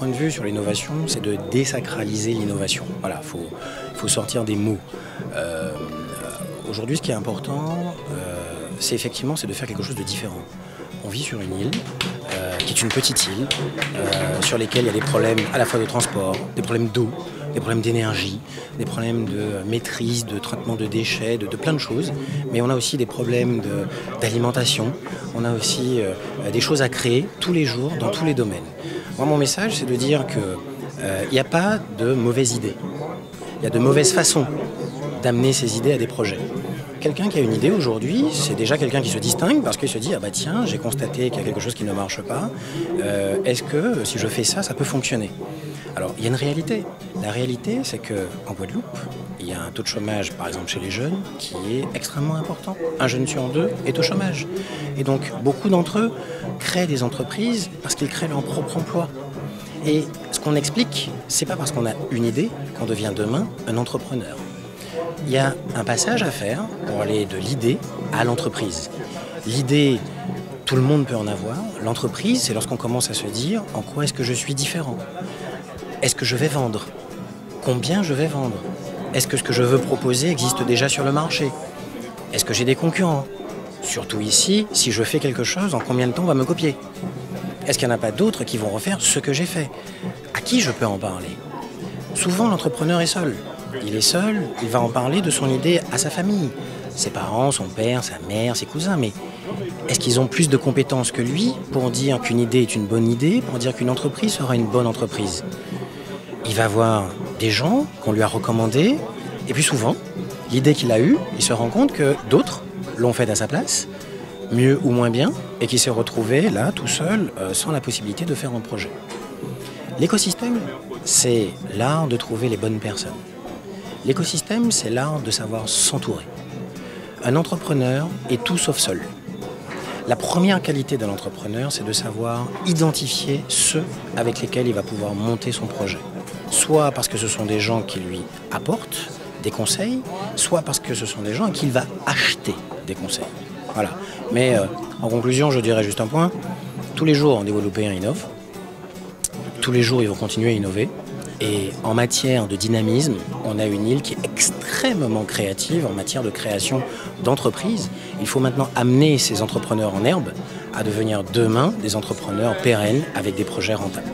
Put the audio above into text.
point de vue sur l'innovation, c'est de désacraliser l'innovation. Voilà, faut sortir des mots. Aujourd'hui, ce qui est important, c'est effectivement de faire quelque chose de différent. On vit sur une île, qui est une petite île, sur lesquelles il y a des problèmes à la fois de transport, des problèmes d'eau, des problèmes d'énergie, des problèmes de maîtrise, de traitement de déchets, de plein de choses. Mais on a aussi des problèmes d'alimentation, on a aussi des choses à créer tous les jours, dans tous les domaines. Moi, mon message, c'est de dire qu'il n'y a pas de mauvaises idées. Il y a de mauvaises façons d'amener ces idées à des projets. Quelqu'un qui a une idée aujourd'hui, c'est déjà quelqu'un qui se distingue parce qu'il se dit « Ah bah tiens, j'ai constaté qu'il y a quelque chose qui ne marche pas. Est-ce que si je fais ça, ça peut fonctionner ?» Alors, il y a une réalité. La réalité, c'est qu'en Guadeloupe, il y a un taux de chômage, par exemple chez les jeunes, qui est extrêmement important. Un jeune sur deux est au chômage. Et donc, beaucoup d'entre eux créent des entreprises parce qu'ils créent leur propre emploi. Et ce qu'on explique, c'est pas parce qu'on a une idée qu'on devient demain un entrepreneur. Il y a un passage à faire pour aller de l'idée à l'entreprise. L'idée, tout le monde peut en avoir. L'entreprise, c'est lorsqu'on commence à se dire en quoi est-ce que je suis différent. Est-ce que je vais vendre? Combien je vais vendre? Est-ce que ce que je veux proposer existe déjà sur le marché? Est-ce que j'ai des concurrents? Surtout ici, si je fais quelque chose, en combien de temps on va me copier? Est-ce qu'il n'y en a pas d'autres qui vont refaire ce que j'ai fait? À qui je peux en parler? Souvent, l'entrepreneur est seul. Il est seul, il va en parler de son idée à sa famille, ses parents, son père, sa mère, ses cousins. Mais est-ce qu'ils ont plus de compétences que lui pour dire qu'une idée est une bonne idée, pour dire qu'une entreprise sera une bonne entreprise? Il va voir des gens qu'on lui a recommandés, et puis souvent, l'idée qu'il a eue, il se rend compte que d'autres l'ont faite à sa place, mieux ou moins bien, et qu'il s'est retrouvé là, tout seul, sans la possibilité de faire un projet. L'écosystème, c'est l'art de trouver les bonnes personnes. L'écosystème, c'est l'art de savoir s'entourer. Un entrepreneur est tout sauf seul. La première qualité d'un entrepreneur, c'est de savoir identifier ceux avec lesquels il va pouvoir monter son projet. Soit parce que ce sont des gens qui lui apportent des conseils, soit parce que ce sont des gens à qui il va acheter des conseils. Voilà. Mais en conclusion, je dirais juste un point. Tous les jours, des Guadeloupéens innovent. Tous les jours, ils vont continuer à innover. Et en matière de dynamisme, on a une île qui est extrêmement créative en matière de création d'entreprises. Il faut maintenant amener ces entrepreneurs en herbe à devenir demain des entrepreneurs pérennes avec des projets rentables.